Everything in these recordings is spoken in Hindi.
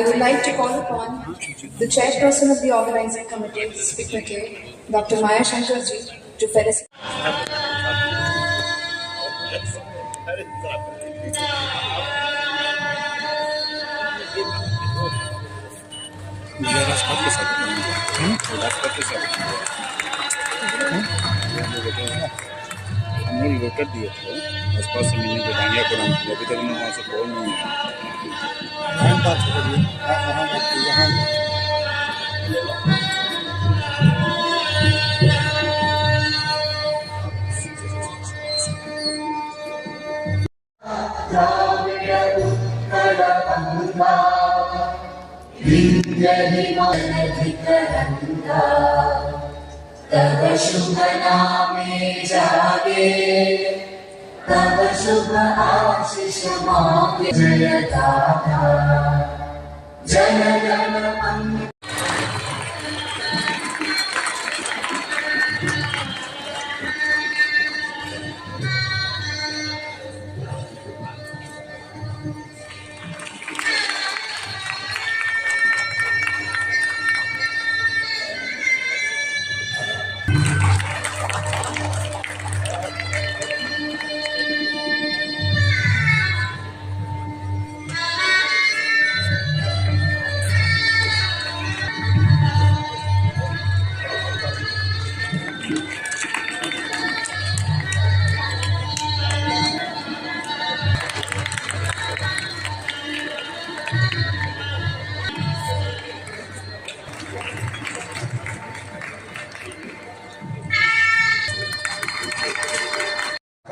I would like to call upon the chairperson of the organizing committee, Speaker K, Dr. Maya Shankarji, to felicitate. हमने लेकर दिए थे आसपास से मिलने के दानिया को नाम अभी तक उन्होंने वहाँ से कॉल नहीं है। तब शुभ नामे जागे, तब शुभ आशीष मांगे, जय गाथा जन गण मन।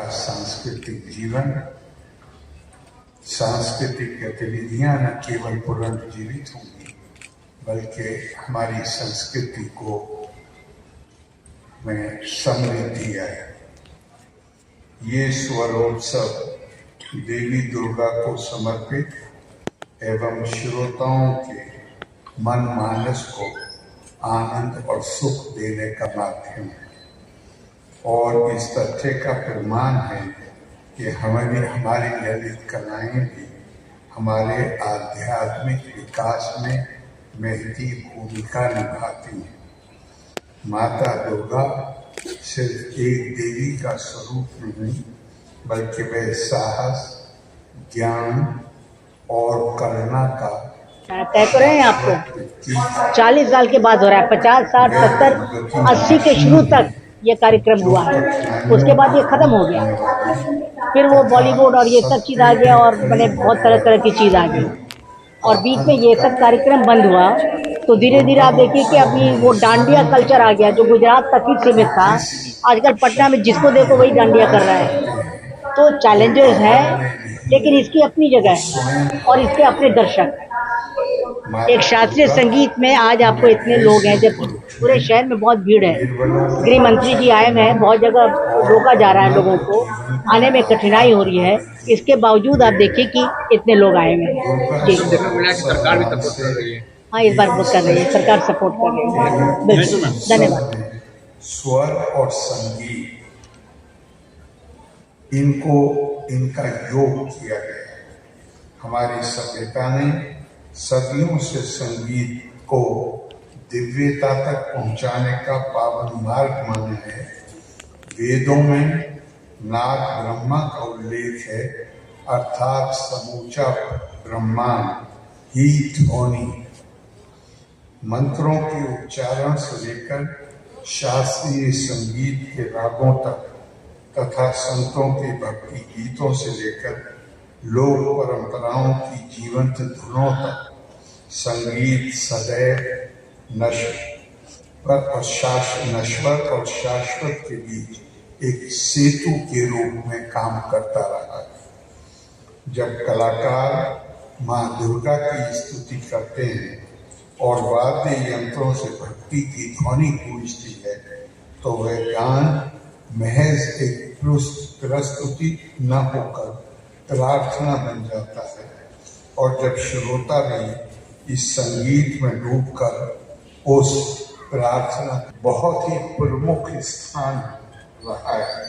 सांस्कृतिक जीवन, सांस्कृतिक गतिविधियां न केवल पुनर्जीवित होंगी बल्कि हमारी संस्कृति को में समृद्धि आए। ये स्वरोत्सव देवी दुर्गा को समर्पित एवं श्रोताओं के मन मानस को आनंद और सुख देने का माध्यम है और इस तथ्य का प्रमाण है कि हमारी ललित कलाएं भी हमारे आध्यात्मिक विकास में महती भूमिका निभाती हैं। माता दुर्गा सिर्फ एक देवी का स्वरूप नहीं बल्कि वह साहस, ज्ञान और करुणा का तय तो रहे हैं। आपको 40 साल के बाद हो रहा है, 50, 60, 70, 80 के शुरू तक ये कार्यक्रम हुआ है, उसके बाद ये खत्म हो गया। फिर वो बॉलीवुड और ये सब चीज़ आ गया और मैंने बहुत तरह तरह की चीज़ आ गई और बीच में ये सब कार्यक्रम बंद हुआ। तो धीरे धीरे आप देखिए कि अभी वो डांडिया कल्चर आ गया जो गुजरात तक ही सीमित था। आजकल पटना में जिसको देखो वही डांडिया कर रहा है। तो चैलेंजेस हैं लेकिन इसकी अपनी जगह है और इसके अपने दर्शक हैं। एक शास्त्रीय संगीत में आज आपको इतने लोग हैं जब पूरे शहर में बहुत भीड़ है। गृह मंत्री जी आए हुए हैं, बहुत जगह रोका जा रहा है, लोगों को आने में कठिनाई हो रही है। इसके बावजूद आप देखिए कि इतने लोग आए हुए हैं। जी, सरकार भी सपोर्ट कर रही है। हाँ, इस बार वो कर रही है, सरकार सपोर्ट कर रही है। बिल्कुल, धन्यवाद। स्वर और संगीत इनका योग किया गया है। हमारी सभ्यता ने सदियों से संगीत को दिव्यता तक पहुंचाने का पावन मार्ग माना है। वेदों में नाग ब्रह्मा का उल्लेख है, अर्थात समूचा ब्रह्मांड ही ध्वनि। मंत्रों के उच्चारण से लेकर शास्त्रीय संगीत के रागों तक तथा संतों के भक्ति गीतों से लेकर लोक परंपराओं की जीवंत धुनों तक संगीत सदैव नश्वर और शाश्वत के बीच एक सेतु के रूप में काम करता रहा है। जब कलाकार मां दुर्गा की स्तुति करते हैं और वाद्य यंत्रों से भक्ति की ध्वनि गूंजती है तो वह गान महज एक प्रस्तुति न होकर प्रार्थना बन जाता है और जब श्रोता भी इस संगीत में डूबकर उस प्रार्थना बहुत ही प्रमुख स्थान रहा है।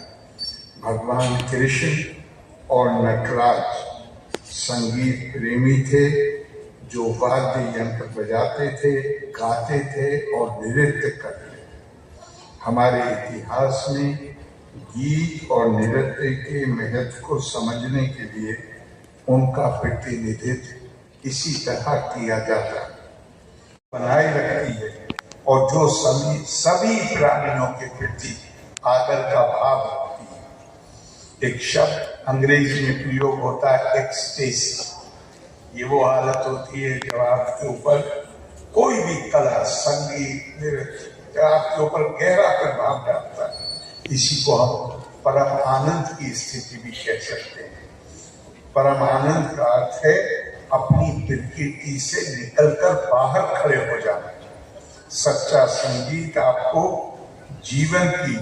भगवान कृष्ण और नटराज संगीत प्रेमी थे जो वाद्य यंत्र बजाते थे, गाते थे और नृत्य करते थे। हमारे इतिहास में गीत और नृत्य के महत्व को समझने के लिए उनका प्रतिनिधित्व इसी तरह किया जाता है, बनाए रखती है, और जो सभी प्राणियों के प्रति आदर का भाव रखती है। एक शब्द अंग्रेजी में प्रयोग होता है एक्सटेसी। ये वो हालत होती है जब आपके ऊपर कोई भी कला, संगीत, नृत्य आपके ऊपर गहरा प्रभाव डालता है। इसी को हम परम आनंद की स्थिति भी कह सकते हैं। परम आनंद का अर्थ है अपनी प्रकृति से निकलकर बाहर खड़े हो जाना। सच्चा संगीत आपको जीवन की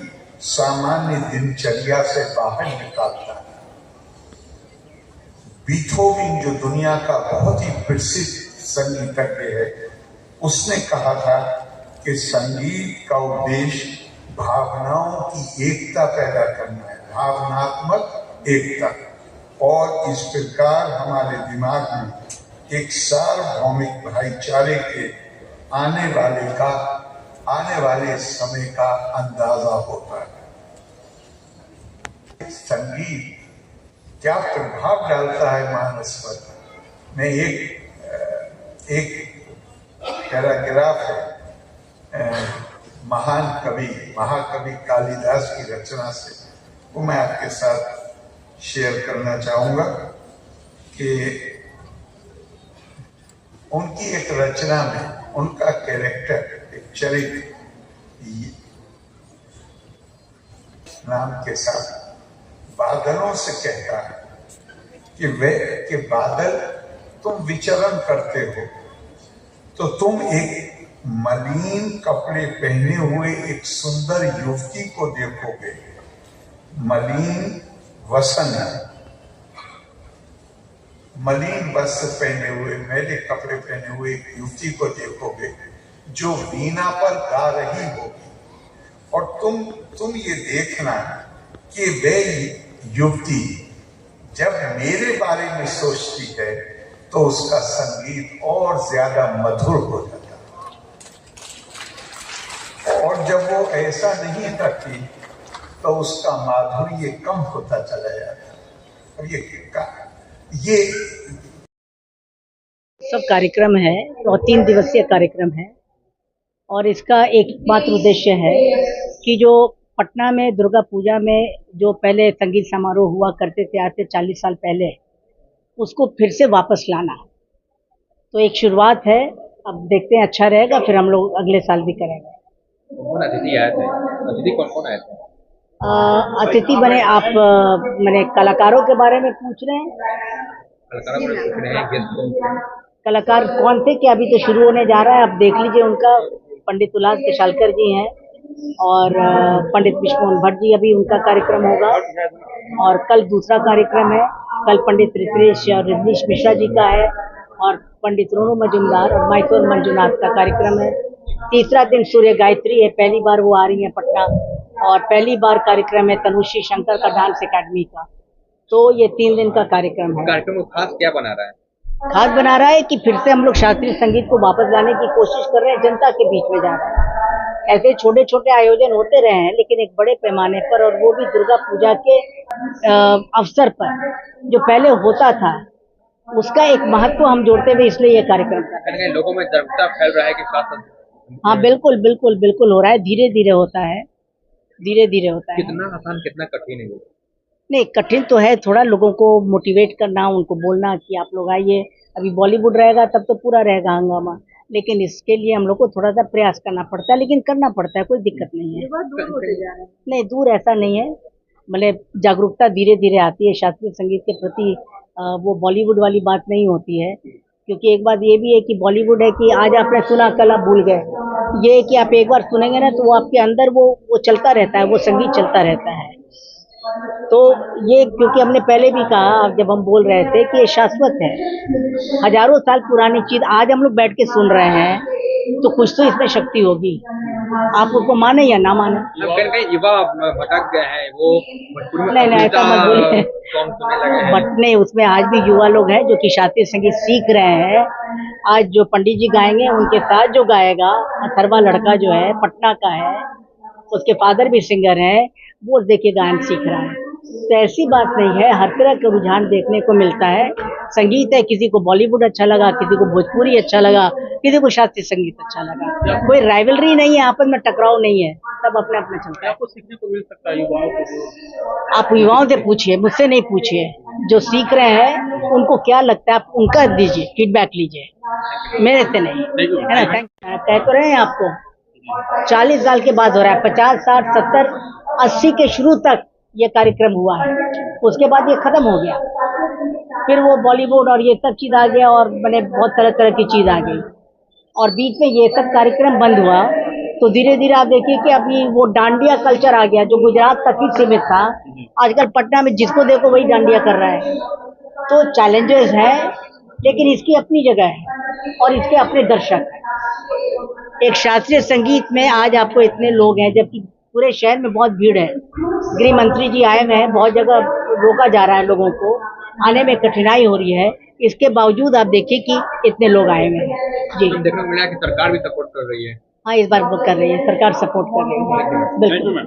सामान्य दिनचर्या से बाहर निकालता है। बीथोवन, जो दुनिया का बहुत ही प्रसिद्ध संगीतज्ञ है, उसने कहा था कि संगीत का उद्देश्य भावनाओं की एकता पैदा करना है, भावनात्मक एकता। और इस प्रकार हमारे दिमाग में एक सार्वभौमिक भाईचारे के आने वाले समय का अंदाजा होता है। संगीत क्या प्रभाव डालता है मानस पर। मैं एक पैराग्राफ है महाकवि कालिदास की रचना से, वो मैं आपके साथ शेयर करना चाहूंगा कि उनकी एक रचना में उनका कैरेक्टर, एक चरित्र नाम के साथ बादलों से कहता है कि बादल, तुम विचरण करते हो तो तुम एक मलिन कपड़े पहने हुए एक सुंदर युवती को देखोगे। मलिन वस्त्र पहने हुए, मैले कपड़े पहने हुए एक युवती को देखोगे जो वीणा पर गा रही होगी, और तुम ये देखना कि वह युवती जब मेरे बारे में सोचती है तो उसका संगीत और ज्यादा मधुर हो जाता है, और जब वो ऐसा नहीं करती तो उसका माधुर्य कम होता चला जाता है। और ये सब कार्यक्रम है और 3 दिवसीय कार्यक्रम है, और इसका एकमात्र उद्देश्य है कि जो पटना में दुर्गा पूजा में जो पहले संगीत समारोह हुआ करते थे आज से 40 साल पहले, उसको फिर से वापस लाना। तो एक शुरुआत है, अब देखते हैं अच्छा रहेगा, फिर हम लोग अगले साल भी करेंगे। कौन अतिथि आए थे? अतिथि कौन आए थे? अतिथि बने आप मैंने कलाकारों के बारे में पूछ रहे हैं? कलाकार कौन थे कि अभी तो शुरू होने जा रहा है, आप देख लीजिए उनका। पंडित उल्लास केशालकर जी हैं और पंडित विष्णु भट्ट जी, अभी उनका कार्यक्रम होगा। और कल दूसरा कार्यक्रम है, कल पंडित ऋतरेश और रजनीश मिश्रा जी का है, और पंडित रोनू मजुमदार और माइथोर मंजुनाथ का कार्यक्रम है। तीसरा दिन सूर्य गायत्री है, पहली बार वो आ रही है पटना, और पहली बार कार्यक्रम है तनुश्री शंकर का डांस एकेडमी का। तो ये 3 दिन का कार्यक्रम है। कार्यक्रम को खास क्या बना रहा है? खास बना रहा है कि फिर से हम लोग शास्त्रीय संगीत को वापस लाने की कोशिश कर रहे हैं, जनता के बीच में जा रहे हैं। ऐसे छोटे छोटे आयोजन होते रहे हैं, लेकिन एक बड़े पैमाने पर, और वो भी दुर्गा पूजा के अवसर पर जो पहले होता था, उसका एक महत्व हम जोड़ते हुए इसलिए ये कार्यक्रम कर रहे हैं। लोगों में जागरूकता फैल रहा है कि हाँ, बिल्कुल बिल्कुल बिल्कुल हो रहा है, धीरे धीरे होता है, धीरे धीरे होता है। कितना आसान कितना कठिन है? नहीं, कठिन तो है थोड़ा, लोगों को मोटिवेट करना, उनको बोलना कि आप लोग आइए। अभी बॉलीवुड रहेगा तब तो पूरा रहेगा हंगामा, लेकिन इसके लिए हम लोग को थोड़ा सा प्रयास करना पड़ता है, लेकिन करना पड़ता है, कोई दिक्कत नहीं है। नहीं, दूर ऐसा नहीं है, मतलब जागरूकता धीरे धीरे आती है शास्त्रीय संगीत के प्रति। वो बॉलीवुड वाली बात नहीं होती है, क्योंकि एक बात ये भी है कि बॉलीवुड है कि आज आपने सुना कल आप भूल गए। ये है कि आप एक बार सुनेंगे ना तो वो आपके अंदर वो चलता रहता है, वो संगीत चलता रहता है। तो ये क्योंकि हमने पहले भी कहा, अब जब हम बोल रहे थे कि ये शाश्वत है, हजारों साल पुरानी चीज आज हम लोग बैठ के सुन रहे हैं, तो कुछ तो इसमें शक्ति होगी। आप उसको माने या ना माने। अब कहीं कहीं युवा भटक गए हैं, वो भोजपुरी में नहीं, ऐसा मत बोलिए। सॉन्ग सुनने लगे हैं। बट नहीं, उसमें आज भी युवा लोग हैं जो कि शास्त्रीय संगीत सीख रहे हैं। आज जो पंडित जी गाएंगे उनके साथ जो गाएगा, अथर्वा लड़का जो है पटना का है, उसके फादर भी सिंगर हैं, वो देखिए गायन सीख रहा है। तो ऐसी बात नहीं है, हर तरह का रुझान देखने को मिलता है। संगीत है, किसी को बॉलीवुड अच्छा लगा, किसी को भोजपुरी अच्छा लगा, किसी को शास्त्रीय संगीत अच्छा लगा। कोई राइवलरी नहीं है, आपस में टकराव नहीं है, सब अपने अपने चलता है। आपको सीखने को मिल सकता है युवाओं को। आप युवाओं से पूछिए, मुझसे नहीं पूछिए। जो सीख रहे हैं उनको क्या लगता है, आप उनका दीजिए, फीडबैक लीजिए, मेरे से नहीं, है ना। कह तो रहे हैं आपको, 40 साल के बाद हो रहा है, 50, 60, 70, 80 के शुरू तक ये कार्यक्रम हुआ है, उसके बाद ये खत्म हो गया। फिर वो बॉलीवुड और ये सब चीज आ गया, और मैंने बहुत तरह तरह की चीज आ गई, और बीच में ये सब कार्यक्रम बंद हुआ। तो धीरे धीरे आप देखिए कि अभी वो डांडिया कल्चर आ गया, जो गुजरात तक ही सीमित था। आजकल पटना में जिसको देखो वही डांडिया कर रहा है। तो चैलेंजेस हैं, लेकिन इसकी अपनी जगह है और इसके अपने दर्शक हैं। एक शास्त्रीय संगीत में आज आपको इतने लोग हैं, जबकि पूरे शहर में बहुत भीड़ है। गृह मंत्री जी आए हुए हैं, बहुत जगह रोका जा रहा है, लोगों को आने में कठिनाई हो रही है। इसके बावजूद आप देखिए कि इतने लोग आए हुए हैं। जी, देखने को मिला कि सरकार भी सपोर्ट कर रही है। हाँ, इस बार वो कर रही है, सरकार सपोर्ट कर रही है, बिल्कुल।